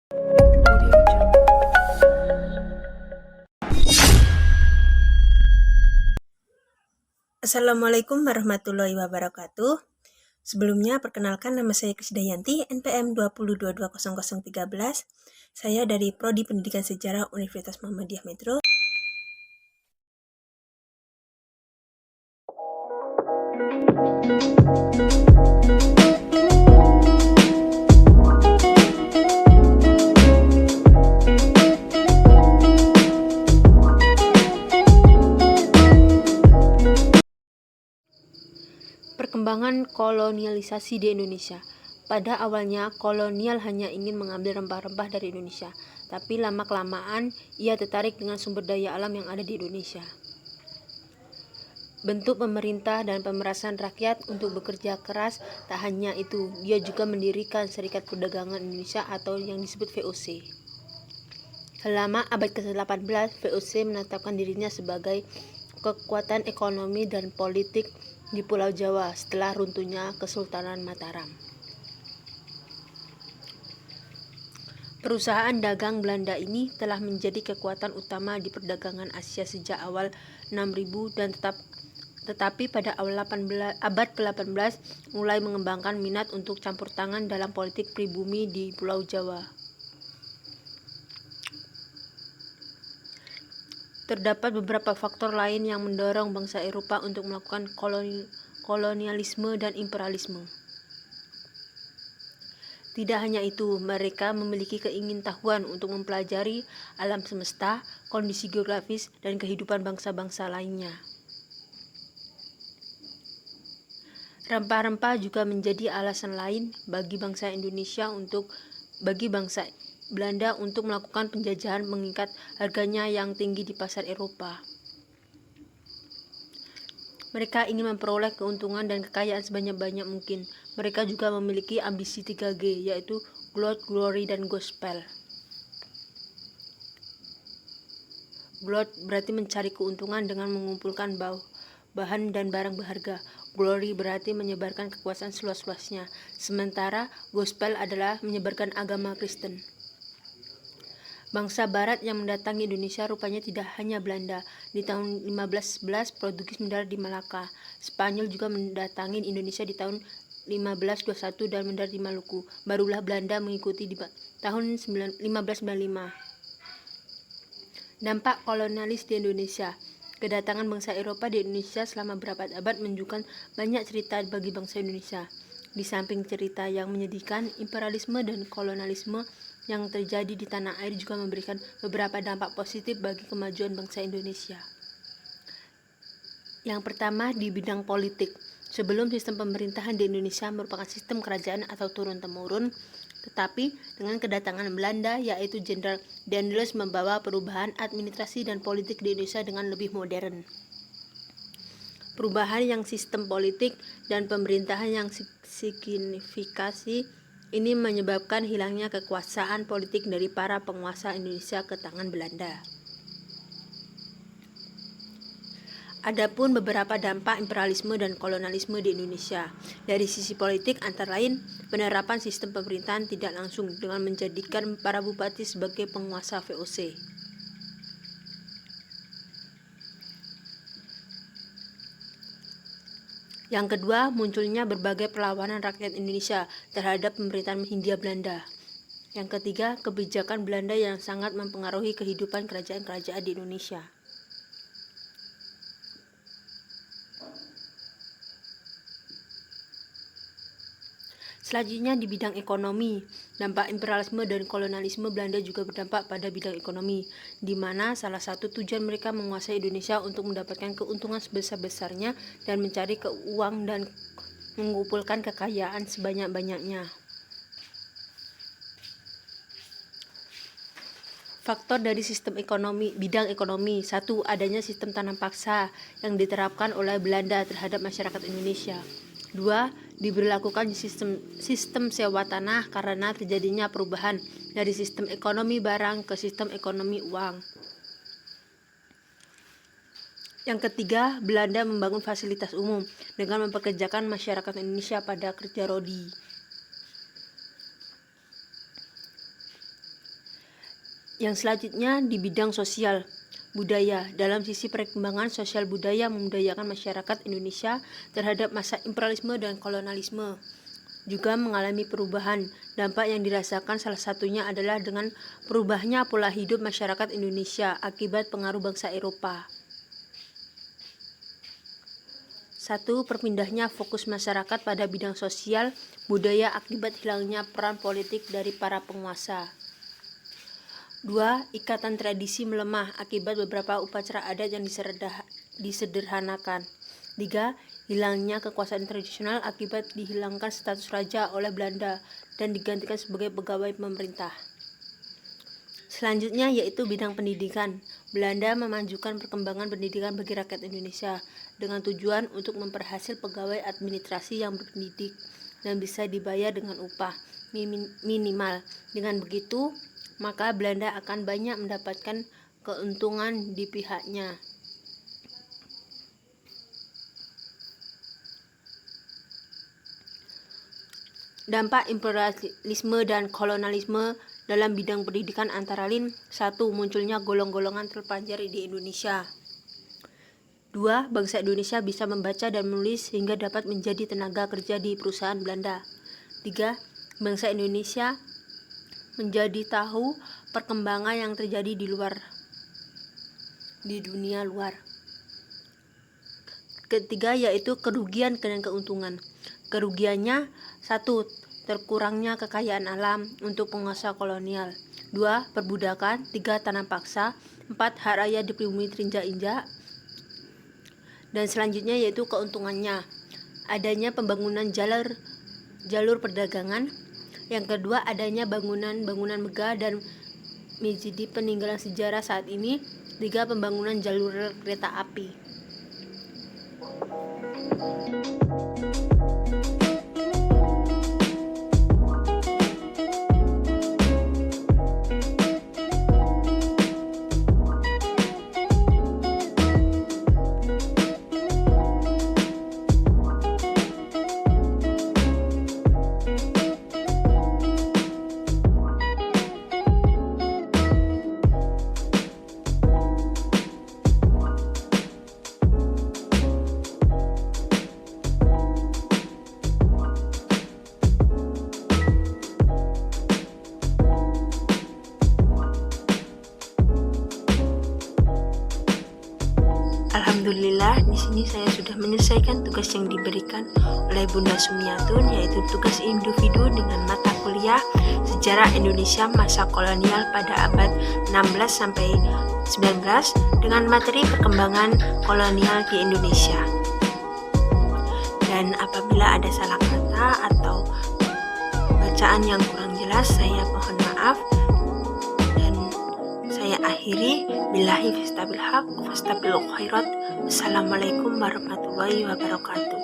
Assalamualaikum warahmatullahi wabarakatuh. Sebelumnya, perkenalkan nama saya Krisdayanti, NPM 20220013. Saya dari Prodi Pendidikan Sejarah Universitas Muhammadiyah Metro. Perkembangan kolonialisasi di Indonesia. Pada awalnya, kolonial hanya ingin mengambil rempah-rempah dari Indonesia, tapi lama-kelamaan ia tertarik dengan sumber daya alam yang ada di Indonesia. Bentuk pemerintah dan pemerasan rakyat untuk bekerja keras, tak hanya itu, dia juga mendirikan Serikat Perdagangan Indonesia atau yang disebut VOC. Selama abad ke-18, VOC menetapkan dirinya sebagai kekuatan ekonomi dan politik di Pulau Jawa setelah runtuhnya Kesultanan Mataram. Perusahaan dagang Belanda ini telah menjadi kekuatan utama di perdagangan Asia sejak awal 6000 dan tetapi pada awal abad ke-18 mulai mengembangkan minat untuk campur tangan dalam politik pribumi di Pulau Jawa. Terdapat beberapa faktor lain yang mendorong bangsa Eropa untuk melakukan kolonialisme dan imperialisme. Tidak hanya itu, mereka memiliki keingintahuan untuk mempelajari alam semesta, kondisi geografis, dan kehidupan bangsa-bangsa lainnya. Rempah-rempah juga menjadi alasan lain bagi bangsa Belanda untuk melakukan penjajahan mengingat harganya yang tinggi di pasar Eropa. Mereka ingin memperoleh keuntungan dan kekayaan sebanyak-banyak mungkin. Mereka juga memiliki ambisi 3G, yaitu Growth, Glory, dan Gospel. Growth berarti mencari keuntungan dengan mengumpulkan bahan dan barang berharga. Glory berarti menyebarkan kekuasaan seluas-luasnya. Sementara Gospel adalah menyebarkan agama Kristen. Bangsa Barat yang mendatangi Indonesia rupanya tidak hanya Belanda. Di tahun 1511, Portugis mendarat di Malaka. Spanyol juga mendatangi Indonesia di tahun 1521 dan mendarat di Maluku. Barulah Belanda mengikuti di tahun 1595. Dampak kolonialis di Indonesia. Kedatangan bangsa Eropa di Indonesia selama berabad-abad menunjukkan banyak cerita bagi bangsa Indonesia. Di samping cerita yang menyedihkan, imperialisme dan kolonialisme yang terjadi di tanah air juga memberikan beberapa dampak positif bagi kemajuan bangsa Indonesia. Yang pertama, di bidang politik. Sebelum sistem pemerintahan di Indonesia merupakan sistem kerajaan atau turun-temurun, tetapi dengan kedatangan Belanda, yaitu Jenderal Daendels, membawa perubahan administrasi dan politik di Indonesia dengan lebih modern. Perubahan yang sistem politik dan pemerintahan yang signifikasi ini menyebabkan hilangnya kekuasaan politik dari para penguasa Indonesia ke tangan Belanda. Adapun beberapa dampak imperialisme dan kolonialisme di Indonesia. Dari sisi politik antara lain, penerapan sistem pemerintahan tidak langsung dengan menjadikan para bupati sebagai penguasa VOC. Yang kedua, munculnya berbagai perlawanan rakyat Indonesia terhadap pemerintahan Hindia Belanda. Yang ketiga, kebijakan Belanda yang sangat mempengaruhi kehidupan kerajaan-kerajaan di Indonesia. Selanjutnya di bidang ekonomi, dampak imperialisme dan kolonialisme Belanda juga berdampak pada bidang ekonomi, di mana salah satu tujuan mereka menguasai Indonesia untuk mendapatkan keuntungan sebesar-besarnya dan mencari uang dan mengumpulkan kekayaan sebanyak-banyaknya. Faktor dari sistem ekonomi, bidang ekonomi. 1. Adanya sistem tanam paksa yang diterapkan oleh Belanda terhadap masyarakat Indonesia. 2. Diberlakukan sistem sewa tanah karena terjadinya perubahan dari sistem ekonomi barang ke sistem ekonomi uang. Yang ketiga, Belanda membangun fasilitas umum dengan mempekerjakan masyarakat Indonesia pada kerja rodi. Yang selanjutnya di bidang sosial budaya. Dalam sisi perkembangan sosial budaya membudayakan masyarakat Indonesia terhadap masa imperialisme dan kolonialisme juga mengalami perubahan. Dampak yang dirasakan salah satunya adalah dengan berubahnya pola hidup masyarakat Indonesia akibat pengaruh bangsa Eropa. 1. Perpindahnya fokus masyarakat pada bidang sosial budaya akibat hilangnya peran politik dari para penguasa. 2. Ikatan tradisi melemah akibat beberapa upacara adat yang disederhanakan. 3. Hilangnya kekuasaan tradisional akibat dihilangkan status raja oleh Belanda dan digantikan sebagai pegawai pemerintah. Selanjutnya yaitu bidang pendidikan. Belanda memajukan perkembangan pendidikan bagi rakyat Indonesia dengan tujuan untuk memperhasil pegawai administrasi yang berpendidik dan bisa dibayar dengan upah minimal. Dengan begitu, maka Belanda akan banyak mendapatkan keuntungan di pihaknya. Dampak imperialisme dan kolonialisme dalam bidang pendidikan antara lain: 1. Munculnya golongan-golongan terpelajar di Indonesia. 2. Bangsa Indonesia bisa membaca dan menulis sehingga dapat menjadi tenaga kerja di perusahaan Belanda. 3. Bangsa Indonesia menjadi tahu perkembangan yang terjadi di dunia luar. Ketiga yaitu kerugian dan keuntungan. Kerugiannya: 1. Terkurangnya kekayaan alam untuk penguasa kolonial. 2. Perbudakan. 3. Tanam paksa. 4. Hak rakyat di pribumi terinjak-injak. Dan selanjutnya yaitu keuntungannya: adanya pembangunan jalur perdagangan. Yang kedua, adanya bangunan-bangunan megah dan menjadi peninggalan sejarah saat ini. 3. Pembangunan jalur kereta api. Alhamdulillah, di sini saya sudah menyelesaikan tugas yang diberikan oleh Bunda Sumiatun, yaitu tugas individu dengan mata kuliah Sejarah Indonesia Masa Kolonial pada abad 16 sampai 19 dengan materi perkembangan kolonial di Indonesia. Dan apabila ada salah kata atau bacaan yang kurang jelas, saya mohon maaf. Saya akhiri, billahi fistabil haq, fastabil khairat. Wassalamualaikum warahmatullahi wabarakatuh.